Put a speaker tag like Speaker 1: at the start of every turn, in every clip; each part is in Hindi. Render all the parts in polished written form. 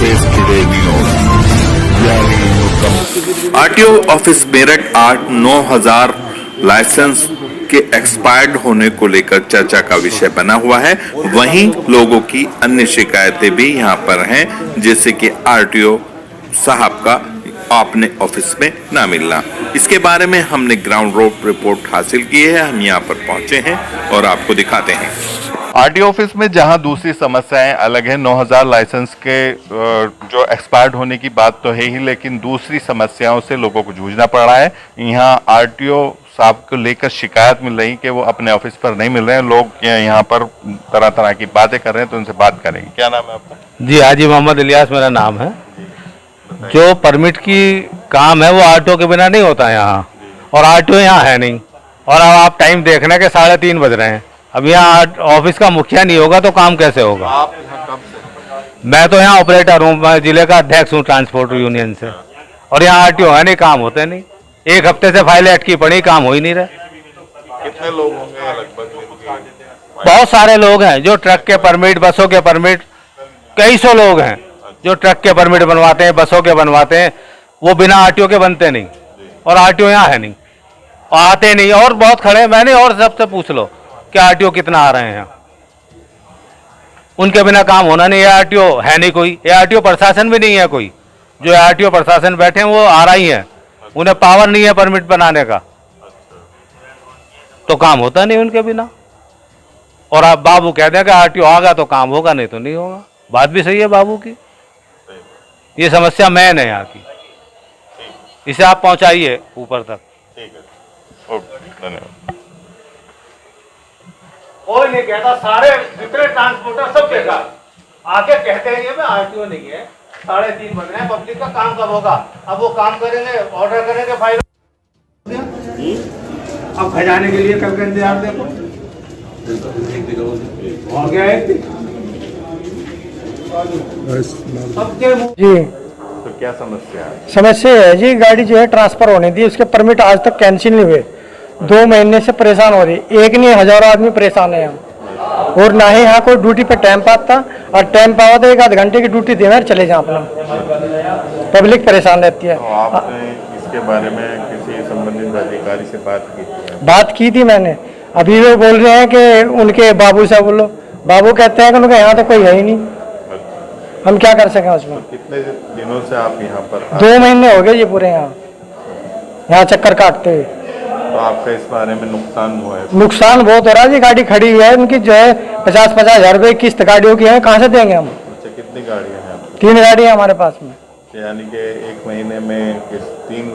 Speaker 1: देश की रेडियो यानी
Speaker 2: आरटीओ ऑफिस मेरठ 8-9 हजार लाइसेंस के एक्सपायर्ड होने को लेकर चर्चा का विषय बना हुआ है। वहीं लोगों की अन्य शिकायतें भी यहां पर हैं, जैसे कि आरटीओ साहब का अपने ऑफिस में ना मिलना। इसके बारे में हमने ग्राउंड रूट रिपोर्ट हासिल की है। हम यहां पर पहुंचे हैं और आपको दिखाते हैं। आरटीओ ऑफिस में जहां दूसरी समस्याएं अलग है, 9000 लाइसेंस के जो एक्सपायर्ड होने की बात तो है ही, लेकिन दूसरी समस्याओं से लोगों को जूझना पड़ रहा है। यहां आरटीओ साहब को लेकर शिकायत मिल रही कि वो अपने ऑफिस पर नहीं मिल रहे हैं। लोग यहाँ पर तरह तरह की बातें कर रहे हैं, तो उनसे बात करेंगे। क्या नाम है आपका?
Speaker 3: जी हाजी मोहम्मद इलियास मेरा नाम है। जो परमिट की काम है वो आरटीओ के बिना नहीं होता यहाँ, और आरटीओ यहाँ है नहीं। और अब आप टाइम देख रहे हैं कि 3:30 बज रहे हैं। अब यहाँ ऑफिस का मुखिया नहीं होगा तो काम कैसे होगा?
Speaker 2: आप यहाँ कब से?
Speaker 3: मैं तो यहाँ ऑपरेटर हूँ, मैं जिले का अध्यक्ष हूँ ट्रांसपोर्ट यूनियन से। और यहाँ आरटीओ है नहीं, काम होते नहीं। एक हफ्ते से फाइलें अटकी पड़ी, काम हो ही नहीं रहे।
Speaker 2: कितने लोग होंगे लगभग?
Speaker 3: बहुत सारे लोग हैं जो ट्रक के परमिट, बसों के परमिट, कई सौ लोग हैं जो ट्रक के परमिट बनवाते हैं, बसों के बनवाते हैं। वो बिना आरटीओ के बनते नहीं, और आरटीओ यहाँ है नहीं, आते नहीं। और बहुत खड़े हैं, मैंने और सबसे पूछ लो कि आरटीओ कितना आ रहे हैं यहाँ। उनके बिना काम होना नहीं। आरटीओ है नहीं कोई, आरटीओ प्रशासन भी नहीं है कोई। जो आरटीओ प्रशासन बैठे हैं वो आरआई है, उन्हें पावर नहीं है परमिट बनाने का, तो काम होता नहीं उनके बिना। और आप बाबू कहते हैं कि आरटीओ आगा तो काम होगा, नहीं तो नहीं होगा। बात भी सही है बाबू की। ये समस्या मैन है यहाँ की, इसे आप पहुंचाइए ऊपर तक।
Speaker 2: ठीक है, ओके, धन्यवाद।
Speaker 3: कोई नहीं कहता, सारे जितने ट्रांसपोर्टर सब बेकार आके कहते हैं ये में आरटीओ नहीं है। 3:30 बज रहे हैं, पब्लिक का काम कब होगा? अब वो काम करेंगे, ऑर्डर करेंगे, फाइल अब खजाने के लिए कब कहते यार देखो हो गया एक दिन। सबके
Speaker 4: जी
Speaker 2: तो क्या समस्या है?
Speaker 4: समस्या है जी, गाड़ी जो है ट्रांसफर होनी थी, उसके परमिट आज तक कैंसिल नहीं हुए। 2 महीने से परेशान हो रही, एक नहीं हजारों आदमी परेशान है यहाँ। और ना ही यहाँ कोई ड्यूटी पे टाइम पाता, और टाइम पावा तो 1 आध घंटे की ड्यूटी देना चले जाए अपना। पब्लिक परेशान रहती है।
Speaker 2: तो आपने इसके बारे में किसी संबंधित अधिकारी से
Speaker 4: बात की थी मैंने। अभी वो बोल रहे हैं कि उनके बाबू से बोलो। बाबू कहते हैं कि उनका यहाँ तो कोई है ही नहीं, हम क्या कर सकें उसमें।
Speaker 2: तो कितने दिनों से आप यहाँ पर?
Speaker 4: 2 महीने हो गए ये पूरे यहाँ चक्कर काटते हुए।
Speaker 2: तो आपका इस बारे में नुकसान हुआ है?
Speaker 4: नुकसान बहुत हो रहा है जी। गाड़ी खड़ी हुई है, उनकी जो है 50-50 हजार रुपये किस्त गाड़ियों की है, कहाँ से देंगे हम?
Speaker 2: अच्छा, कितनी गाड़ियाँ हैं आपकी?
Speaker 4: 3 गाड़ियाँ हमारे पास में।
Speaker 2: यानी कि 1 महीने में 3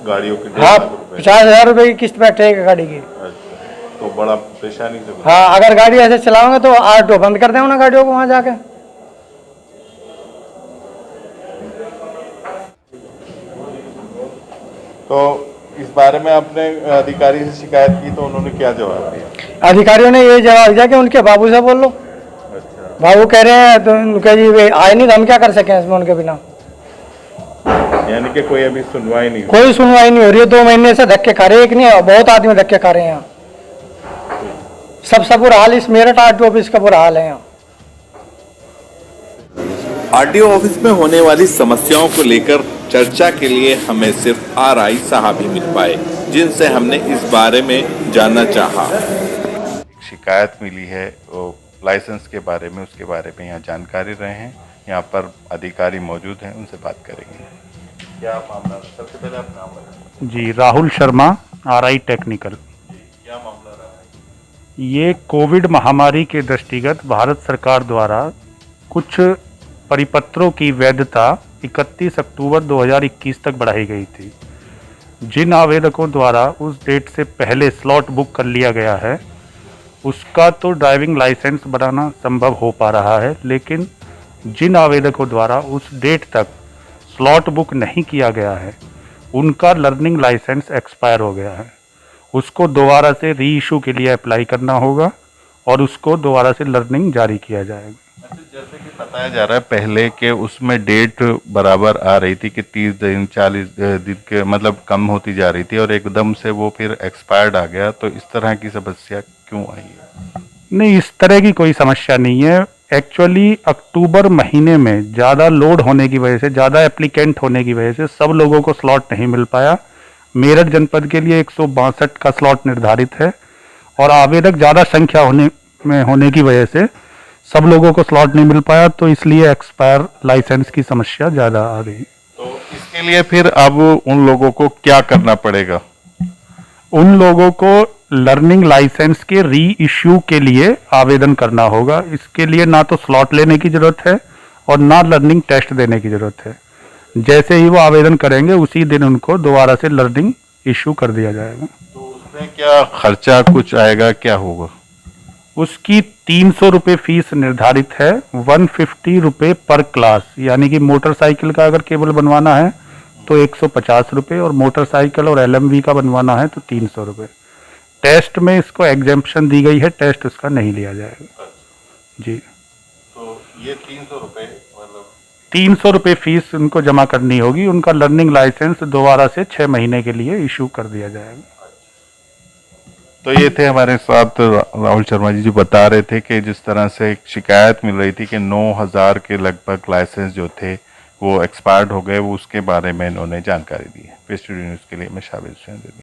Speaker 2: गाड़ियों की 1.5
Speaker 4: हाँ,
Speaker 2: लाख रुपए।
Speaker 4: 50,000 रुपये की किस्त बैठेगी गाड़ी की।
Speaker 2: अच्छा, तो बड़ा परेशानी से
Speaker 4: हाँ, अगर गाड़ी ऐसे चलाओगे तो ऑटो बंद कर दें उन्हें गाड़ियों को वहाँ जाके।
Speaker 2: तो इस बारे में आपने अधिकारी से शिकायत की तो उन्होंने क्या जवाब दिया?
Speaker 4: अधिकारियों ने ये जवाब दिया कि उनके बाबू से बोल लो।
Speaker 2: अच्छा,
Speaker 4: बाबू कह रहे हैं तो उनके जी वे आए नहीं, तो हम क्या कर सकें इसमें उनके बिना।
Speaker 2: यानी कि कोई अभी सुनवाई नहीं हुई?
Speaker 4: कोई सुनवाई नहीं हो रही है। 2 महीने से धक्के खा रहे, एक नहीं बहुत आदमी धक्के खा रहे हैं यहाँ। सब बुरा हाल, इस मेरठ आरटीओ ऑफिस का बुरा हाल है यहाँ।
Speaker 2: आरटीओ ऑफिस में होने वाली समस्याओं को लेकर चर्चा के लिए हमें सिर्फ आरआई साहब ही मिल पाए, जिनसे हमने इस बारे में जानना चाहा। शिकायत मिली है वो लाइसेंस के बारे में, उसके बारे में यहाँ जानकारी रहे हैं। यहाँ पर अधिकारी मौजूद हैं, उनसे बात करेंगे। क्या मामला? सबसे पहले आप नाम बताएं।
Speaker 5: जी, राहुल शर्मा, आरआई टेक्निकल।
Speaker 2: क्या मामला रहा है?
Speaker 5: ये कोविड महामारी के दृष्टिगत भारत सरकार द्वारा कुछ परिपत्रों की वैधता 31 अक्टूबर 2021 तक बढ़ाई गई थी। जिन आवेदकों द्वारा उस डेट से पहले स्लॉट बुक कर लिया गया है, उसका तो ड्राइविंग लाइसेंस बनाना संभव हो पा रहा है, लेकिन जिन आवेदकों द्वारा उस डेट तक स्लॉट बुक नहीं किया गया है, उनका लर्निंग लाइसेंस एक्सपायर हो गया है। उसको दोबारा से री इशू के लिए अप्लाई करना होगा और उसको दोबारा से लर्निंग जारी किया जाएगा।
Speaker 2: जैसे कि बताया जा रहा है पहले के उसमें डेट बराबर आ रही थी कि 30 दिन 40 दिन के मतलब कम होती जा रही थी, और एकदम से वो फिर एक्सपायर्ड आ गया। तो इस तरह की समस्या क्यों आई है?
Speaker 5: नहीं, इस तरह की कोई समस्या नहीं है। एक्चुअली अक्टूबर महीने में ज़्यादा लोड होने की वजह से, ज़्यादा एप्लीकेंट होने की वजह से सब लोगों को स्लॉट नहीं मिल पाया। मेरठ जनपद के लिए 162 का स्लॉट निर्धारित है और आवेदक ज़्यादा संख्या होने की वजह से सब लोगों को स्लॉट नहीं मिल पाया, तो इसलिए एक्सपायर लाइसेंस की समस्या ज़्यादा आ रही।
Speaker 2: तो इसके लिए फिर अब उन लोगों को क्या करना पड़ेगा?
Speaker 5: उन लोगों को लर्निंग लाइसेंस के री इश्यू के लिए आवेदन करना होगा। इसके लिए ना तो स्लॉट लेने की जरूरत है और ना लर्निंग टेस्ट देने की जरूरत है। जैसे ही वो आवेदन करेंगे उसी दिन उनको दोबारा से लर्निंग इश्यू कर दिया जाएगा।
Speaker 2: तो उसमें क्या खर्चा कुछ आएगा, क्या होगा?
Speaker 5: उसकी 300 रुपये फीस निर्धारित है, 150 रुपये पर क्लास। यानी कि मोटरसाइकिल का अगर केबल बनवाना है तो 150 रुपये और मोटरसाइकिल और LMV का बनवाना है तो 300 रुपये। टेस्ट में इसको एग्जेम्पशन दी गई है, टेस्ट उसका नहीं लिया जाएगा जी।
Speaker 2: तो ये 300 रुपये मतलब
Speaker 5: 300 रुपये फीस उनको जमा करनी होगी। उनका लर्निंग लाइसेंस दोबारा से 6 महीने के लिए इशू कर दिया जाएगा।
Speaker 2: तो ये थे हमारे साथ राहुल शर्मा जी, जो बता रहे थे कि जिस तरह से एक शिकायत मिल रही थी कि 9000 के लगभग लाइसेंस जो थे वो एक्सपायर्ड हो गए, वो उसके बारे में इन्होंने जानकारी दी है। स्टूडियो न्यूज़ के लिए मैं शाबिर हुसैन।